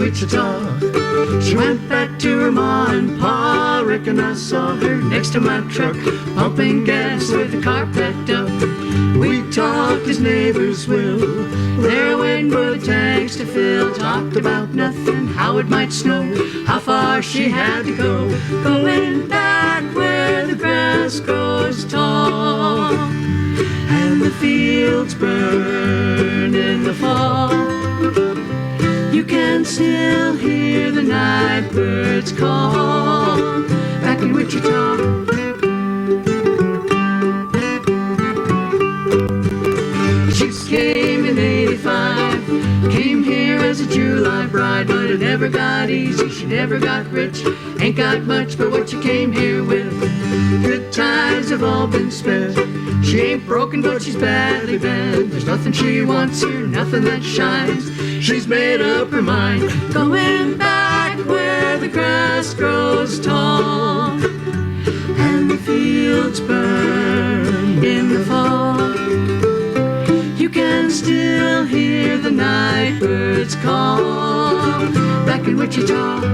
Wichita. She went back to her ma and pa. Reckon I saw her next to my truck, pumping gas with the car packed up. We talked as neighbors will, there waiting for the tanks to fill. Talked about nothing, how it might snow, how far she had to go. Going back where the grass grows tall and the fields burn in the fall. You can still hear the night birds call back in Wichita. She came in '85, came here as a July bride, but it never got easy, she never got rich. Ain't got much but what she came here with. Good times have all been spent. She ain't broken but she's badly bent. There's nothing she wants here, nothing that shines. She's made up her mind, going back where the grass grows tall and the fields burn in the fall. You can still hear the night birds call back in Wichita.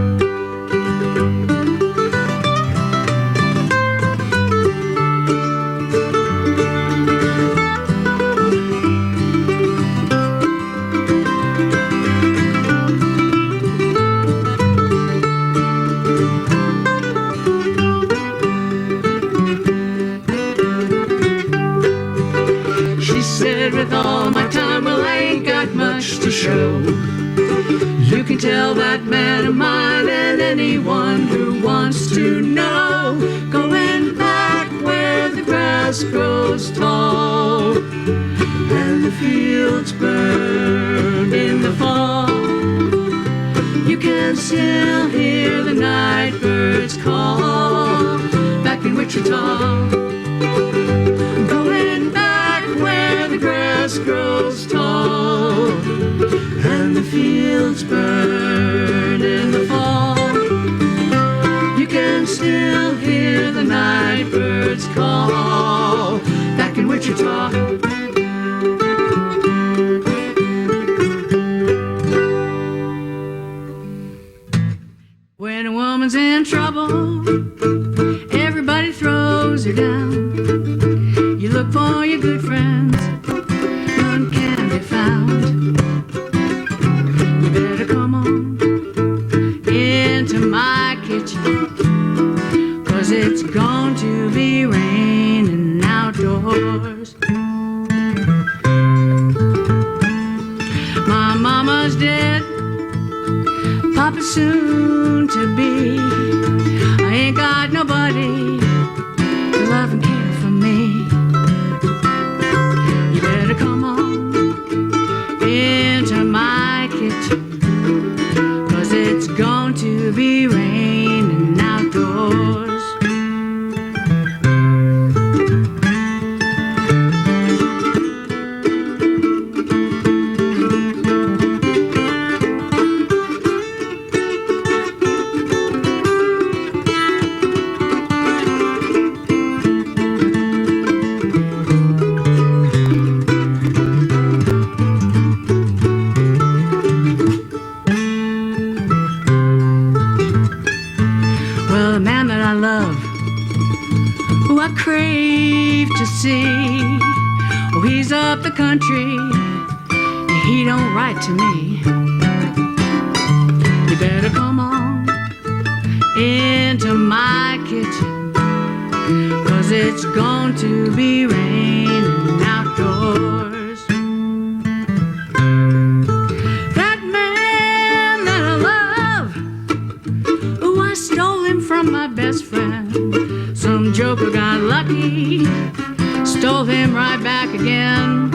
With all my time, well, I ain't got much to show. You can tell that man of mine and anyone who wants to know. Going back where the grass grows tall and the fields burn in the fall. You can still hear the night birds call back in Wichita. Grows tall and the fields burn in the fall. You can still hear the night birds call back in Wichita. When a woman's in trouble, everybody throws her down. You look for your good friends, can be found. You better come on into my kitchen, 'cause it's going to be raining outdoors. My mama's dead, Papa's soon to be. I ain't got nobody to love and care for me. You better come on into my kitchen, 'cause it's going to be raining outdoors. I crave to see. Oh, he's up the country, he don't write to me. You better come on into my kitchen, 'cause it's going to be raining outdoors. That man that I love, oh, I stole him from my best friend. Some joker got lucky, stole him right back again.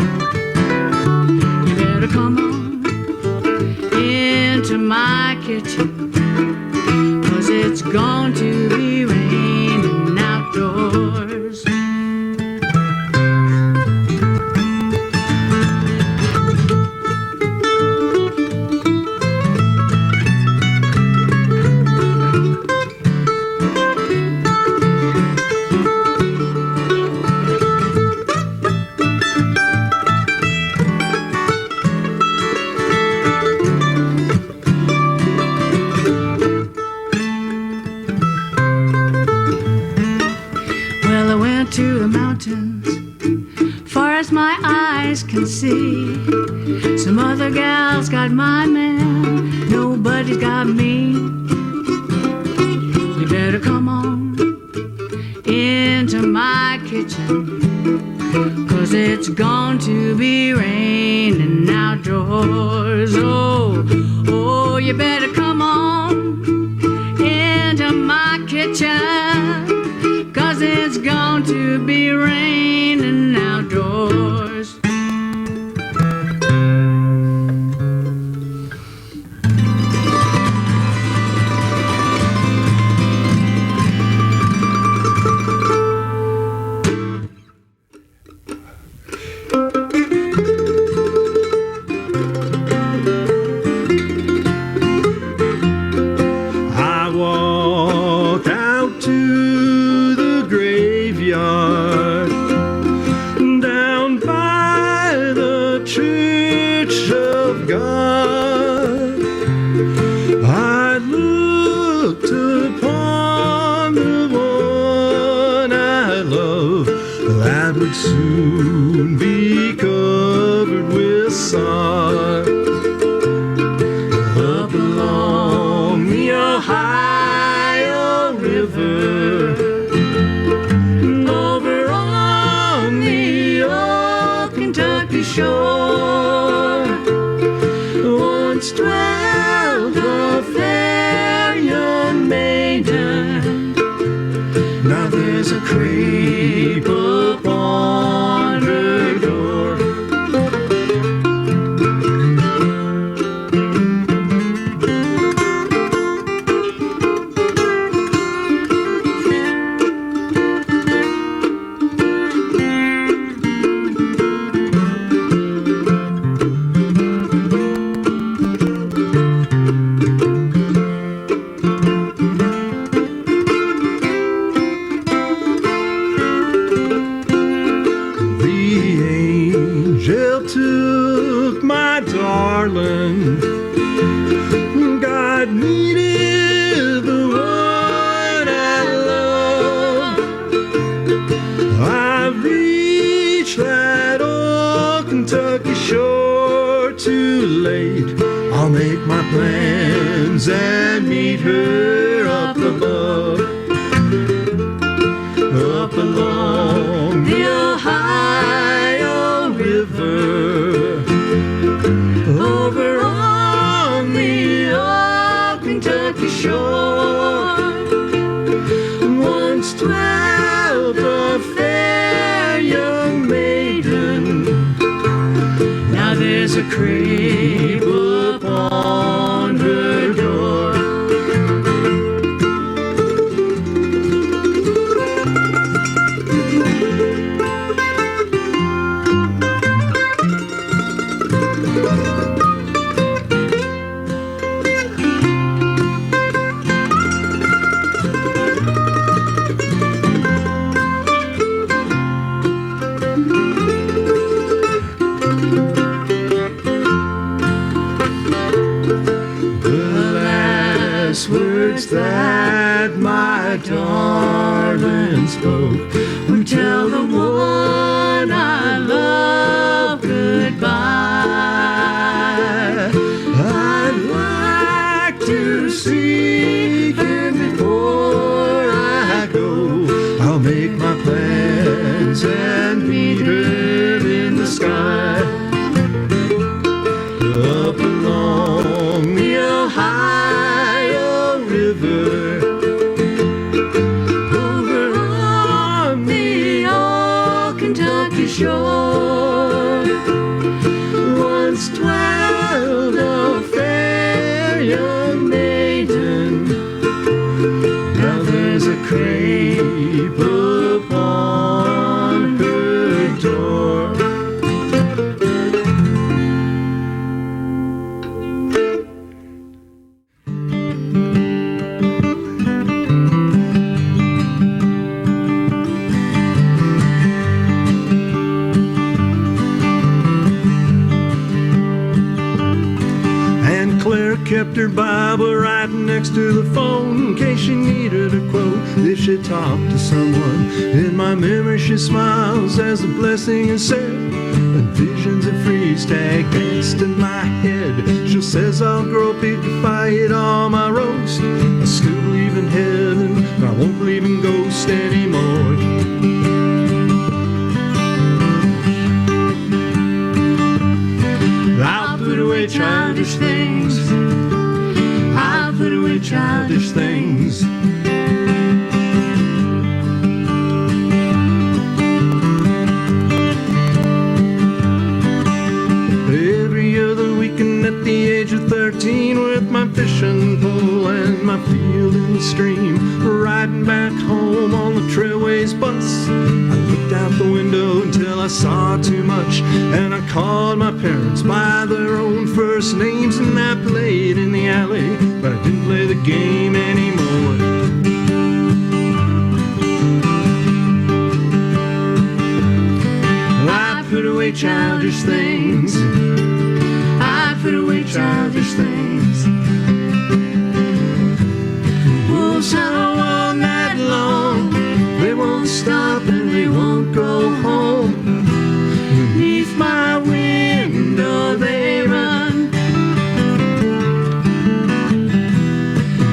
You better come on into my kitchen, 'cause it's going to be raining outdoors. eyes can see. Some other gals got my man, nobody's got me. You better come on into my kitchen, 'cause it's going to be raining outdoors. Oh, oh, you better come on into my kitchen, 'cause it's going to be raining outdoors. Soon be covered with sun. Up along the Ohio River, over on the old Kentucky shore, once dwelled a fair young maiden. Now there's a creep upon her door. Took my darling, God needed the one I love. I've reached that old Kentucky shore too late. I'll make my plans and meet her up above, up along the Ohio River, over on the old Kentucky shore. Once dwelled a fair young maiden. Now there's a creep upon her door. Words that my darling spoke would tell the one I love goodbye. I'd like to see her before I go. I'll make my plans and meet her in the sky, up along the Ohio River, over on the old Kentucky shore. Once dwelled a fair young maiden. Now there's a creep upon her door. Kept her Bible right next to the phone in case she needed a quote. If she talked to someone, in my memory she smiles as a blessing and said, and visions of freeze tag danced in my head. She says I'll grow big if I eat all my roast. I still believe in heaven, but I won't believe in ghosts anymore. I'll put away childish things. I'll put away childish things. Every other weekend at the age of 13, with my fishing pole and my field in the stream, riding back home on the Trailways bus, I looked out the window until I saw too much, and I called my parents by their own first names, and I played in the alley, but I didn't play the game anymore. I put away childish things. I put away childish things. Wolves howl all night long. They won't stop and they won't go home. Beneath my window they run.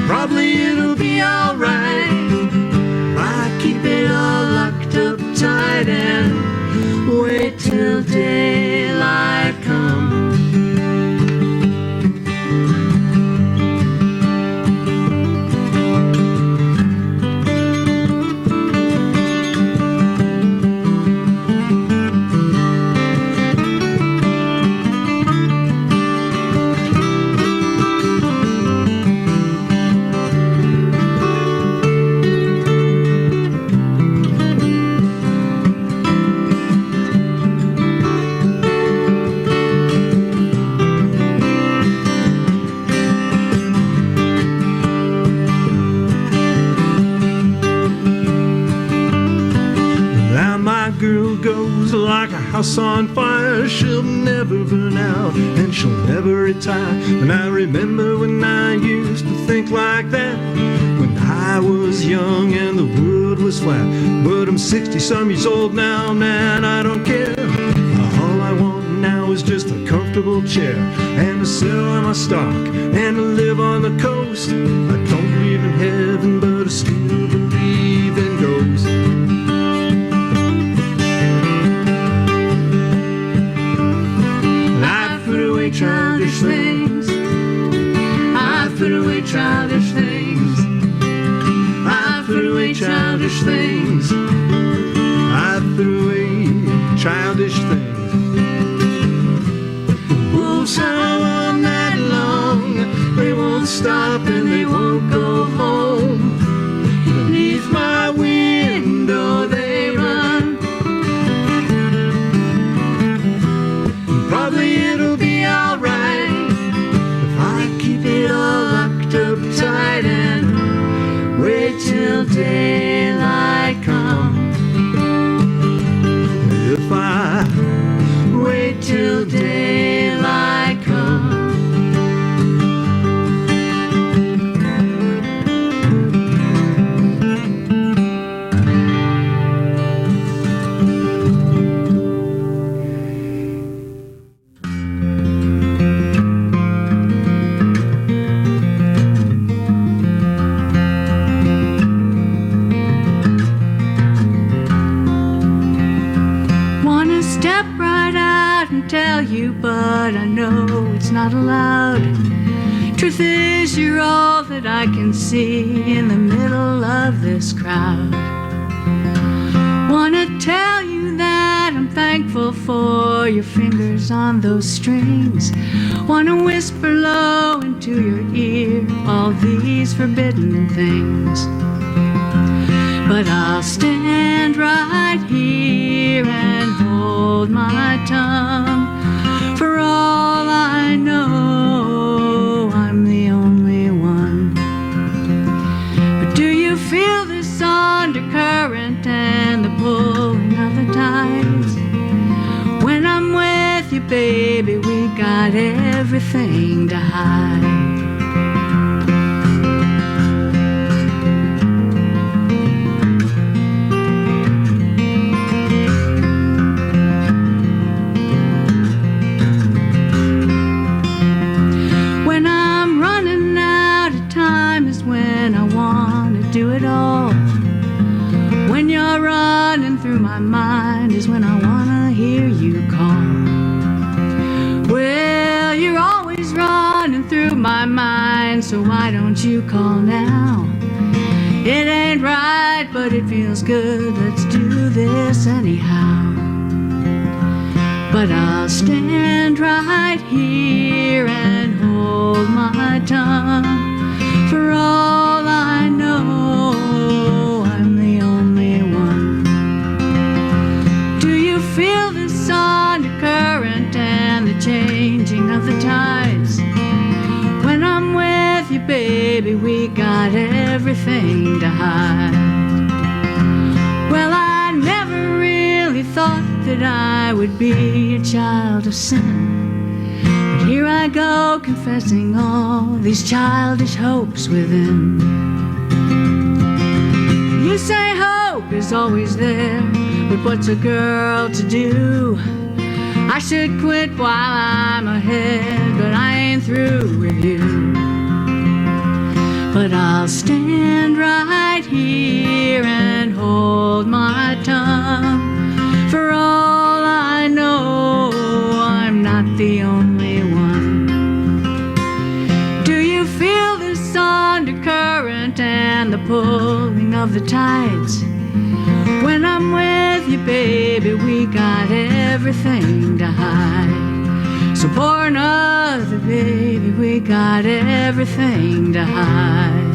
Probably it'll be alright if I keep it all locked up tight and wait till daylight comes. Like a house on fire, she'll never burn out and she'll never retire. And I remember when I used to think like that, when I was young and the world was flat. But I'm 60-some years old now, man, I don't care. All I want now is just a comfortable chair and to sell my stock and to live on the coast. I don't believe in heaven, but I still believe in ghosts. Childish things. I put away childish things. I put away childish things. I put away childish things. Wolves howl all night long. They won't stop and they won't go home. Beneath my window they run. Probably it'll be alright if I keep it all locked up tight and wait till daylight comes. If I wait till daylight comes. Tell you, but I know it's not allowed. Truth is, you're all that I can see in the middle of this crowd. Wanna tell you that I'm thankful for your fingers on those strings. Wanna whisper low into your ear all these forbidden things. But I'll stand right here and hold my tongue. For all I know, I'm the only one. But do you feel this undercurrent and the pulling of the tides? When I'm with you, baby, we got everything to hide. it all. When you're running through my mind is when I wanna hear you call. Well, you're always running through my mind, so why don't you call now? It ain't right, but it feels good. Let's do this anyhow. But I'll stand right here and hold my tongue. For all I know, I'm the only one. Do you feel this undercurrent and the changing of the tides? When I'm with you, baby, we got everything to hide. Well, I never really thought that I would be a child of sin. But here I go confessing all these childish hopes within. You say hope is always there, but what's a girl to do? I should quit while I'm ahead, but I ain't through with you. But I'll stand right here and hold my tongue. For all I know, I'm not the only one. Do you feel this undercurrent and the pulling of the tides? When I'm with you, baby, we got everything to hide. So pour another, baby, we got everything to hide.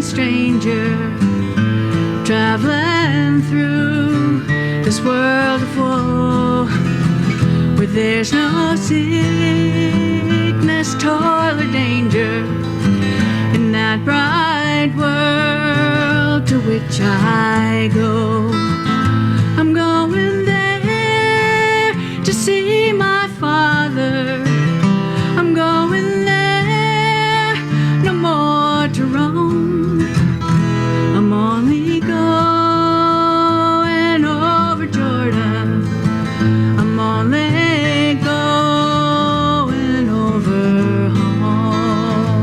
Stranger traveling through this world of woe, where there's no sickness, toil, or danger, in that bright world to which I go. I'm going there to see my Father. I'm going there, no more to roam. I'm only going over Jordan. I'm only going over home.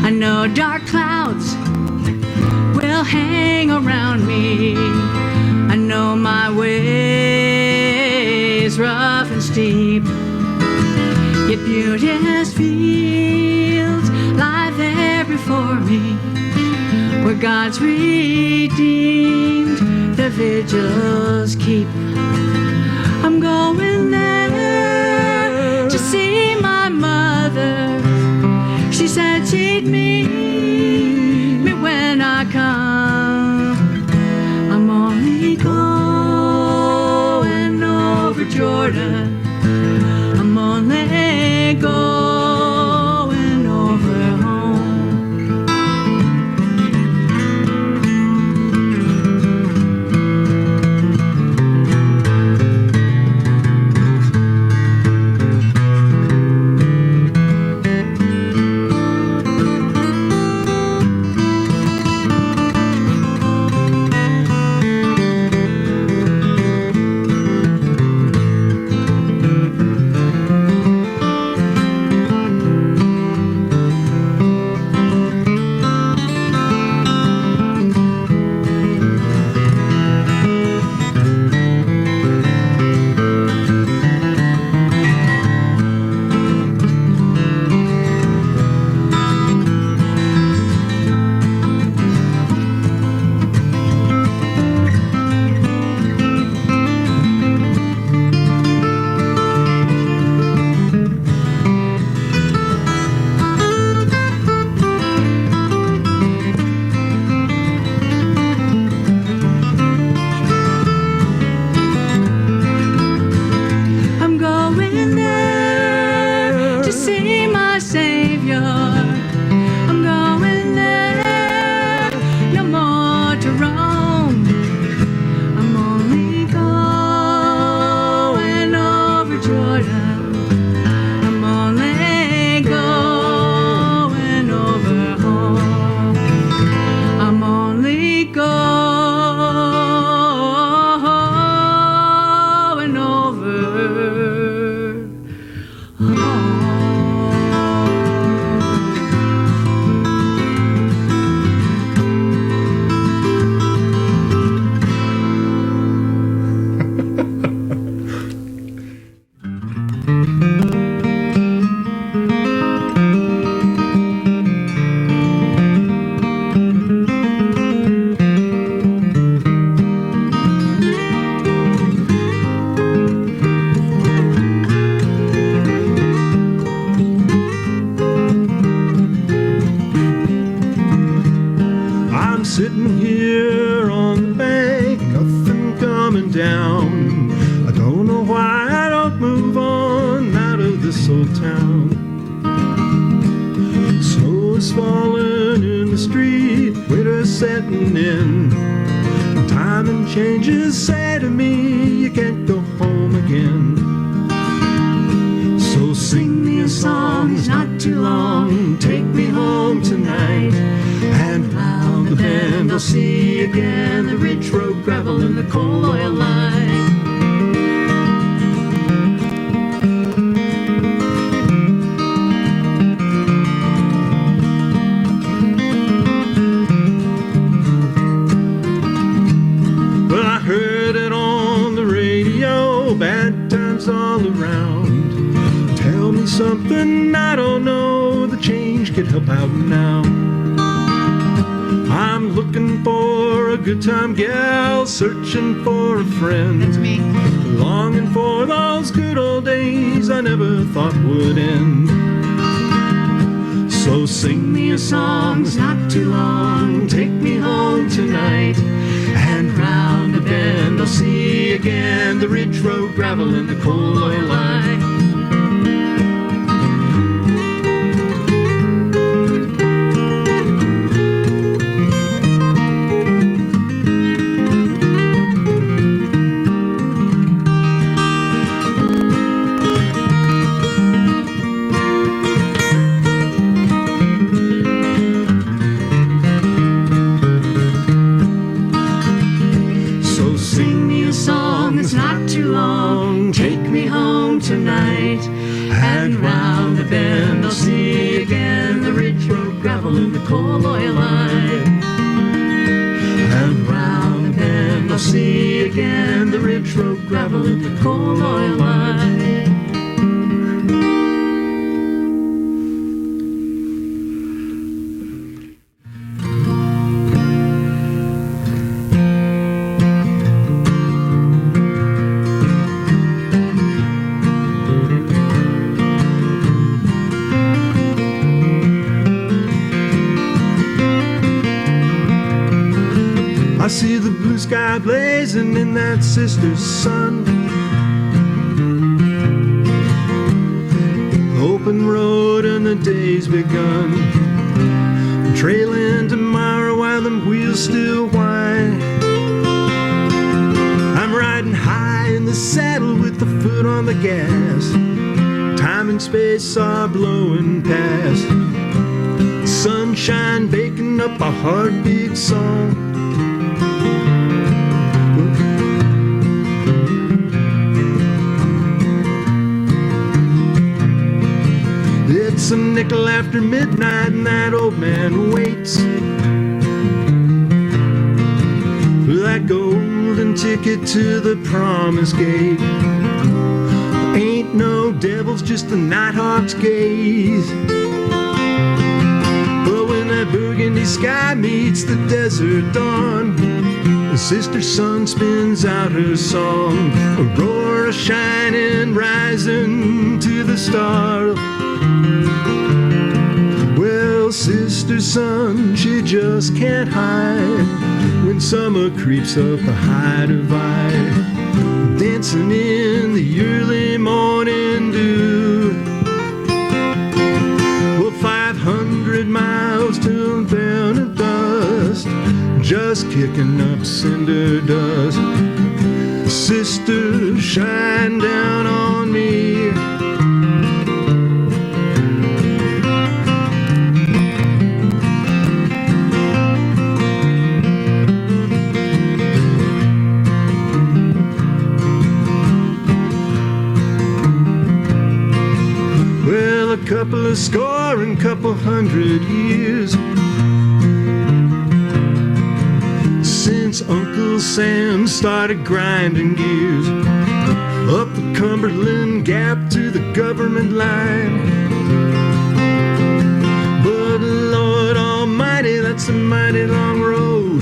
I know dark clouds will hang around me. I know my way is rough and steep, yet beauteous fields lie there before me, where God's redeemed their vigils keep. I'm going there to see my mother. She said she'd meet me when I come. I'm only going over Jordan. I'm only going over home. sitting here on the bank, nothing coming down. I don't know why I don't move on out of this old town. Snow is falling in the street, winter's setting in. Time and changes say to me, you can't go home again. So sing me a song, it's not too long, take me home tonight. And round the bend I'll see again the rich road gravel and the coal oil line. Well, I heard it on the radio, bad times all around. Tell me something I don't know, the change could help out now. I'm looking for a good time gal, searching for a friend. That's me. Longing for those good old days I never thought would end. So sing me a song, it's not too long, take me home tonight. And round the bend I'll see again the rich road gravel and the coal oil line. It's not too long, take me home tonight. And round the bend I'll see again the rich road gravel and the coal oil line. And round the bend I'll see again the rich road gravel and the coal oil line. I see the blue sky blazing in that sister's sun. Open road and the day's begun. Trailing tomorrow while them wheels still whine. I'm riding high in the saddle with the foot on the gas. Time and space are blowing past. Sunshine baking up a heartbeat song. It's a nickel after midnight and that old man waits for that golden ticket to the promised gate. Ain't no devils, just the nighthawk's gaze. But when that burgundy sky meets the desert dawn, the sister sun spins out her song. Aurora shining, rising to the stars. Well, sister sun, she just can't hide when summer creeps up the high divide, dancing in the early morning dew. Well, 500 miles till down to dust, just kicking up cinder dust. Sister, shine down on me. A couple of score and couple hundred years since Uncle Sam started grinding gears up the Cumberland Gap to the government line. But Lord Almighty, that's a mighty long road.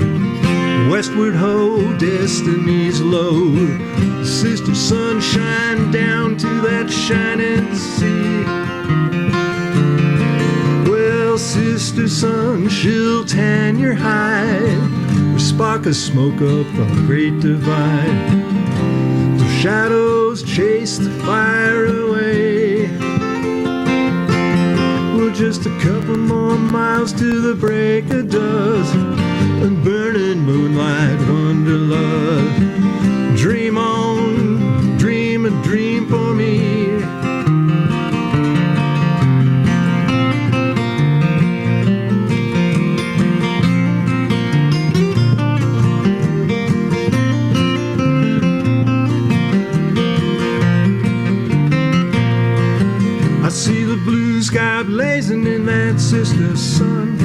Westward ho, destiny's load. Sister sun, shine down to that shining sea. Sister Sister Sun, she'll tan your hide with spark of smoke up the great divide. The shadows chase the fire away. Well, just a couple more miles to the break of dawn, and burning moonlight wonderlust. Dream on, dream a dream for me. I see the blue sky blazing in that sister sun,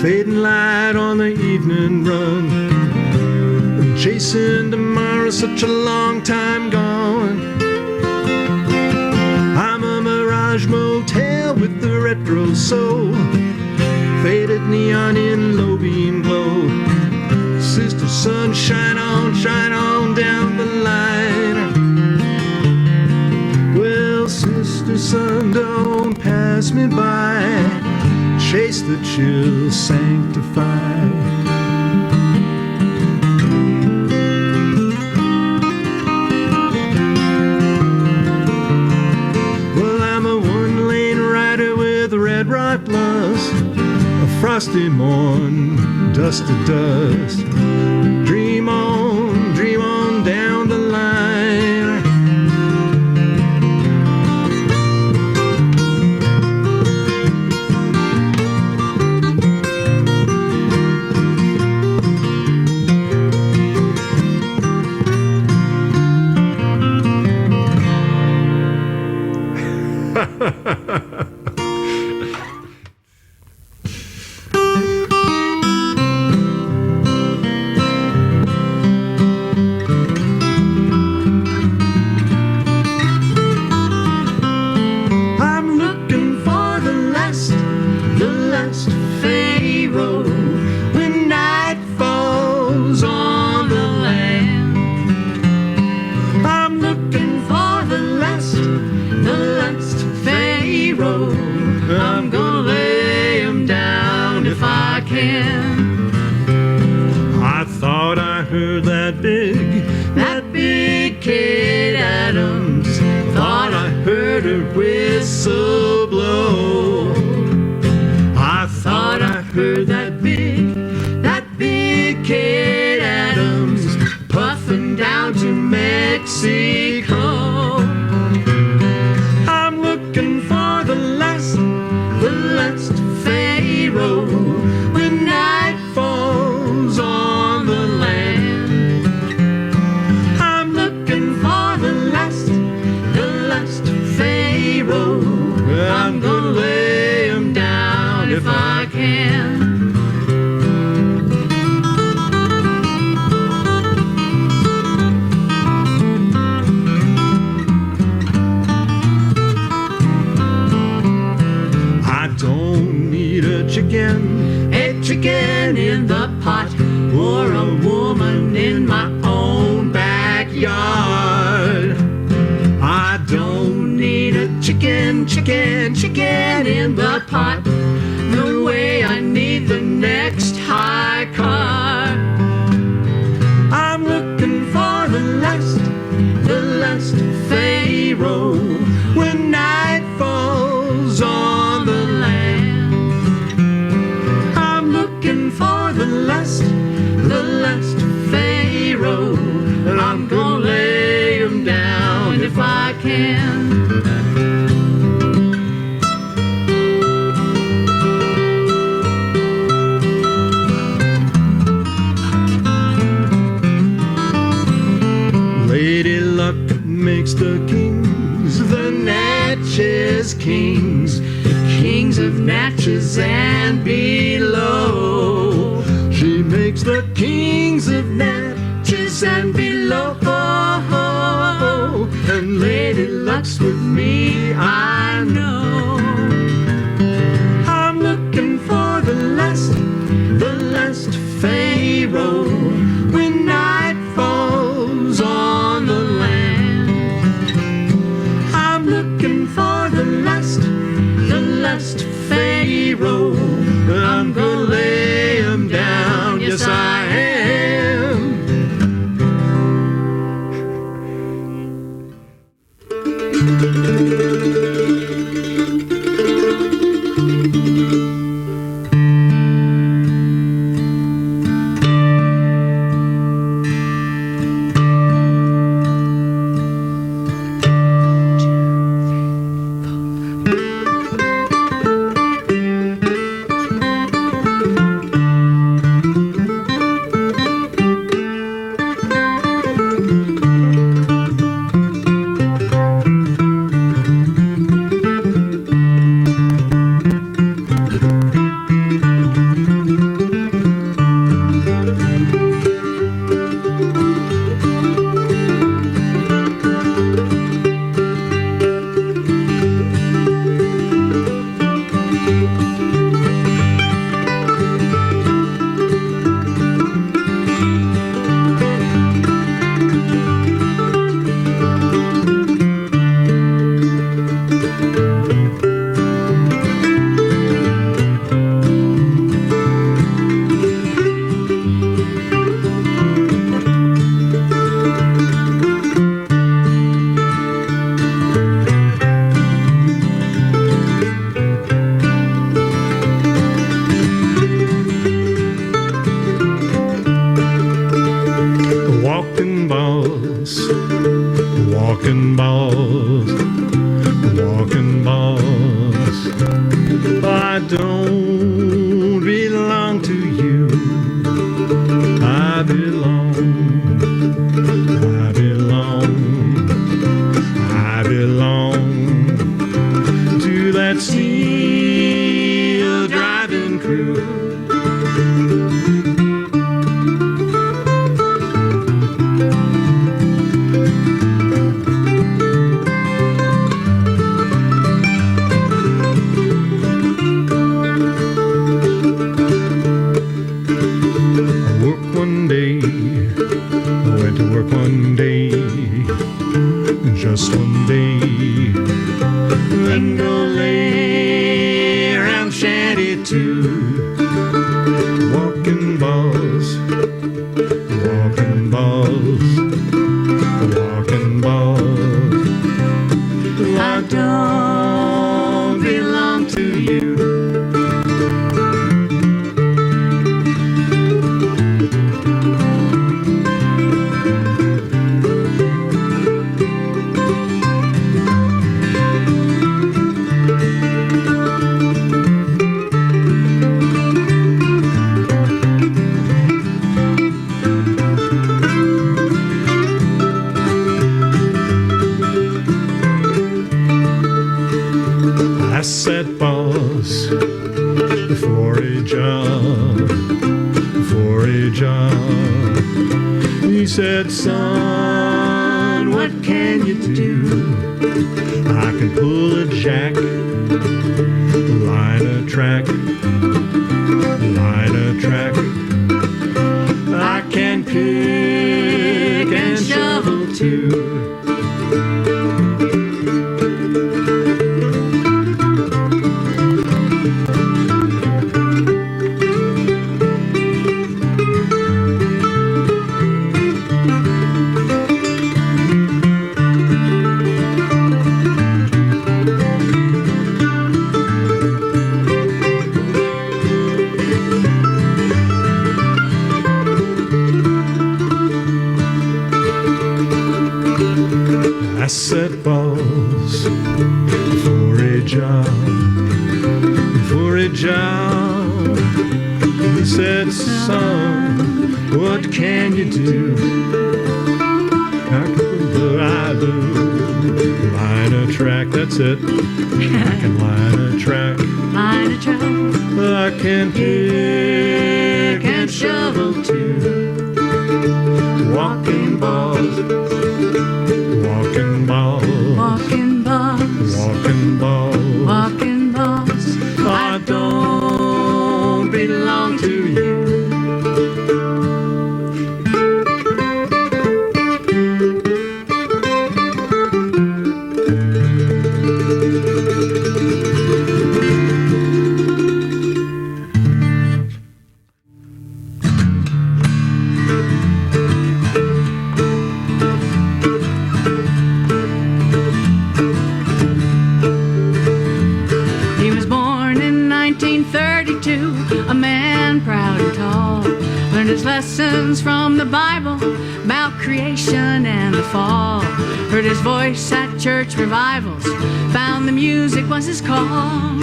fading light on the evening run, and chasing tomorrow, such a long time gone. I'm a Mirage Motel with the retro soul, faded neon in low beam glow. Sister Sun, shine on down the line. Well, Sister Sun, don't pass me by. Chase the chill, sanctify. Well, I'm a one-lane rider with red rock lust, a frosty morn, dust to dust. Dream on down the line. I'm looking for the last Pharaoh when night falls on the land. I'm looking for the last Pharaoh. I'm gonna lay him down if I can. I thought I heard that big Kate Adams. Thought I heard her whistle blow. I thought I heard that big Kate Adams puffing down to Mexico. I'm looking for the last Pharaoh when night falls on the land. I'm looking for the last Pharaoh. I'm gonna lay him down if I can. I don't need a chicken in the pot, or a woman in my own backyard. I don't need a chicken in the pot, the way I need the next high car. I'm looking for the last Pharaoh when night falls on the land. I'm looking for the last Pharaoh, and I'm gonna lay him down if I can. Lady Luck makes the Natchez kings, the kings of Natchez and below. She makes the kings of Natchez and below. And Lady Luck's with me, I know. I'm looking for the last Pharaoh when night falls on the land. I'm looking for the last balls, walking balls, walking balls. I don't belong to you. I belong to that steel driving crew. Just one day, then go lay around shanty too. Walking balls, walking balls, walking balls. I don't belong to you. Asset balls for a job, for a job. He said, son, what can you do? I can pull a jack, line a track, line a track. I can pick and shovel too. Asset balls for a job, for a job. He said, son, what can you do? I do. Line a track, that's it. I can line a track. Line a track. I can pick and shovel too. Walking balls. Walking balls, Walking balls, walking balls, walking balls. I don't belong to you. A man proud and tall, learned his lessons from the Bible about creation and the fall. Heard his voice at church revivals, found the music was his call.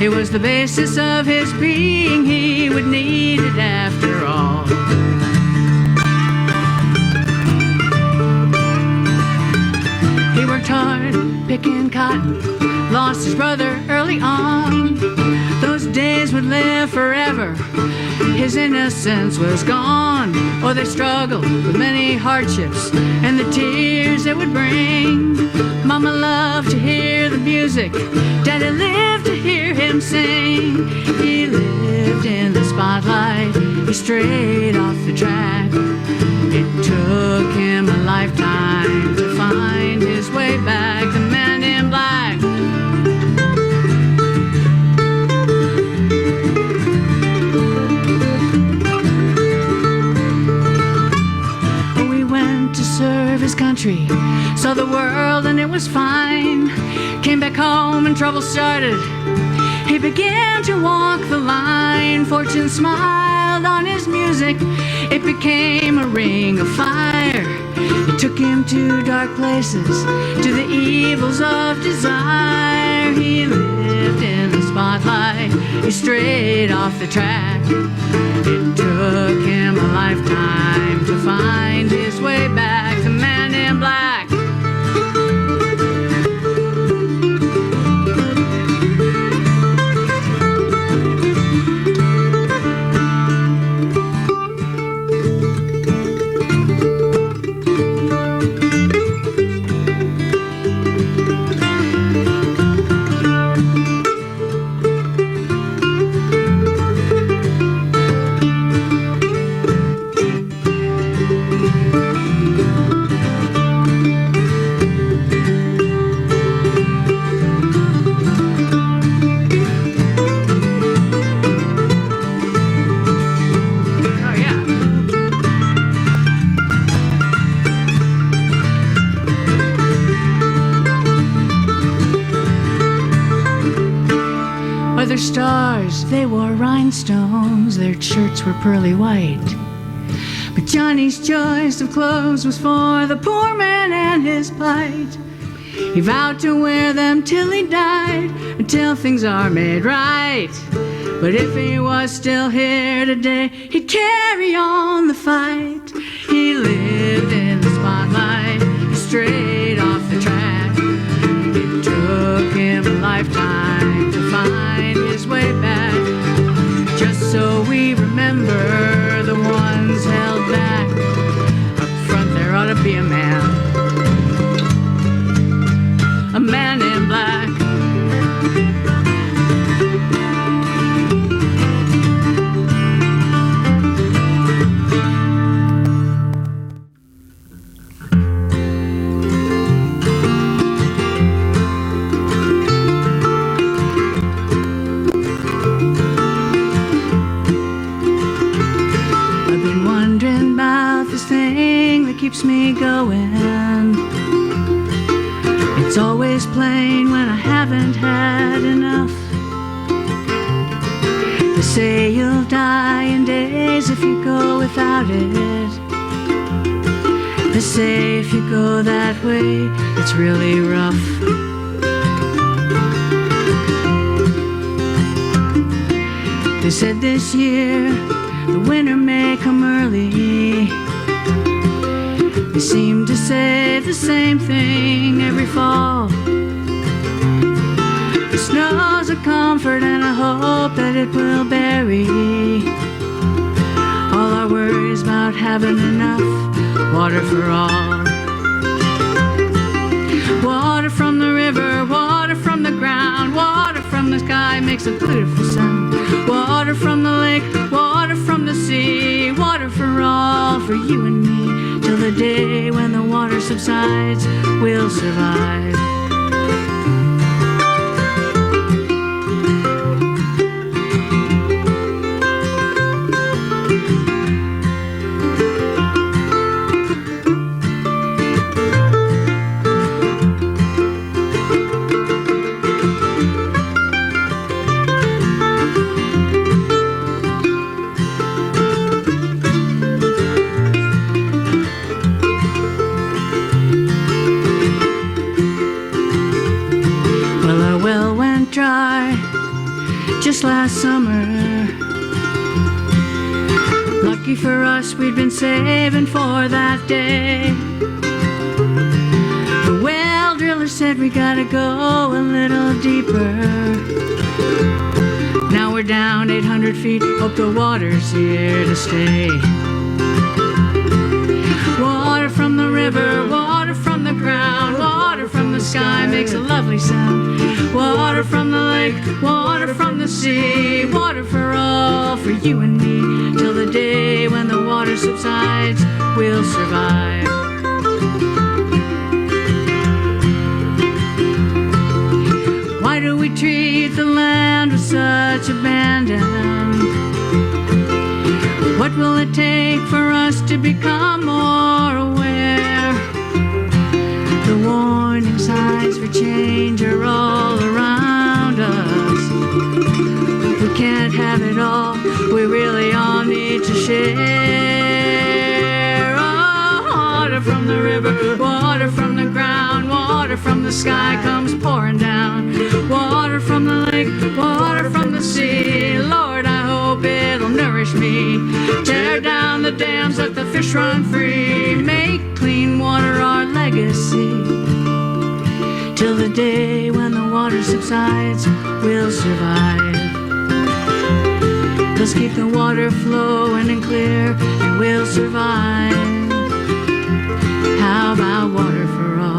It was the basis of his being, he would need it after all. He worked hard, picking cotton, lost his brother early on. Those days would live forever, his innocence was gone. Oh, they struggled with many hardships and the tears it would bring. Mama loved to hear the music, Daddy lived to hear him sing. He lived in the spotlight, he strayed off the track. It took him a lifetime to find his way back. The man in black. We went to serve his country, saw the world and it was fine. Came back home and trouble started. He began to walk the line. Fortune smiled on his music. It became a ring of fire. took him to dark places, to the evils of desire. He lived in the spotlight, he strayed off the track. It took him a lifetime to find his way back. The man in black. Their stars, they wore rhinestones, their shirts were pearly white. But Johnny's choice of clothes was for the poor man and his plight. He vowed to wear them till he died, until things are made right. But if he was still here today, he'd carry on the fight. He lived in the spotlight, he strayed off the track. It took him a lifetime to find his way back. Just so we remember the ones held back. Up front there ought to be a man in black. Keeps me going. It's always plain when I haven't had enough. They say you'll die in days if you go without it. They say if you go that way, it's really rough. They said this year the winter may come early. They seem to say the same thing every fall. The snow's a comfort and a hope that it will bury all our worries about having enough water for all. Water from the river, water from the ground, water from the sky makes a beautiful sound. Water from the lake, water from the sea, water for all, for you and me. Till the day when the water subsides, we'll survive. Dry just last summer. Lucky for us, we'd been saving for that day. The well driller said we gotta go a little deeper. Now we're down 800 feet, hope the water's here to stay. Water from the river, water from the ground, water from the sky makes a lovely sound. Water from the lake, water from the sea, water for all, for you and me. Till the day when the water subsides, we'll survive. Why do we treat the land with such abandon? What will it take for us to become more aware? The warning signs for change are all around us. We can't have it all, we really all need to share. Oh, water from the river, the sky comes pouring down. Water from the lake, water from the sea. Lord, I hope it'll nourish me. Tear down the dams, let the fish run free. Make clean water our legacy. Till the day when the water subsides, we'll survive. Let's keep the water flowing and clear, and we'll survive. How about water for all?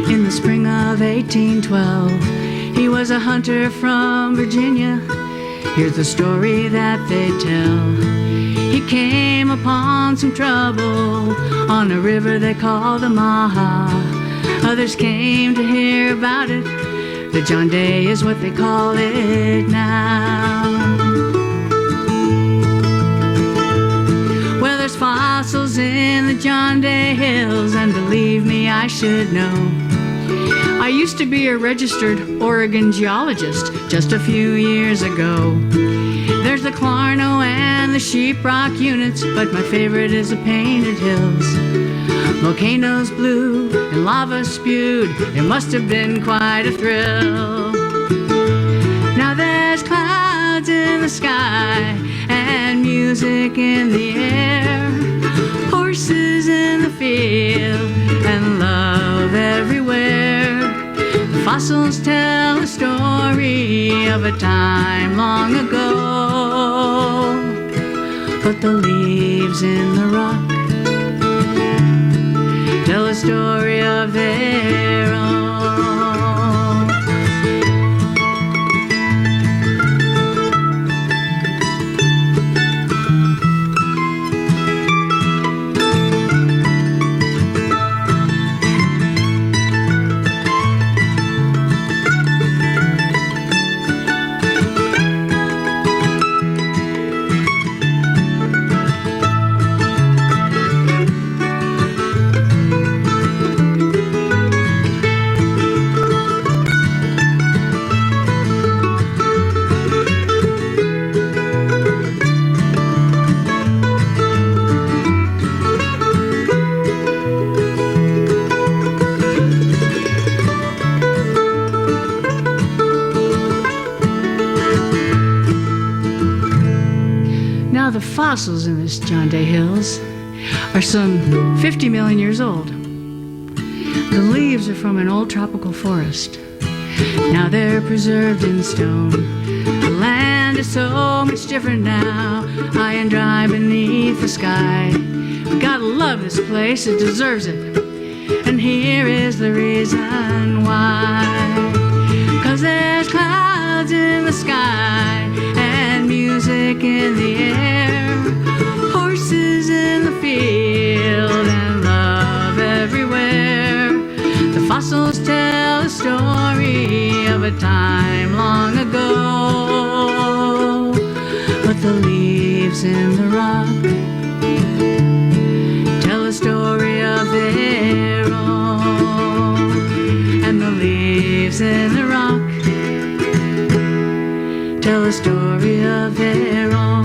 In the spring of 1812, he was a hunter from Virginia. Here's the story that they tell. He came upon some trouble on a river they called the Maha. Others came to hear about it. The John Day is what they call it now. Well, there's fossils in the John Day Hills, and believe me, I should know. I used to be a registered Oregon geologist just a few years ago. There's the Clarno and the Sheeprock units, but my favorite is the Painted Hills. Volcanoes blew and lava spewed, it must have been quite a thrill. Now there's clouds in the sky and music in the air, horses in the field and love everywhere. The fossils tell a story of a time long ago, but the leaves in the rock tell a story of their own. Now the fossils in this John Day Hills are some 50 million years old. The leaves are from an old tropical forest. Now they're preserved in stone. The land is so much different now, high and dry beneath the sky. We gotta love this place, it deserves it. And here is the reason why. 'Cause there's clouds in the sky and music in the air, horses in the field and love everywhere. The fossils tell a story of a time long ago, but the leaves in the rock tell a story of their own. And the leaves in the rock tell a story of their own.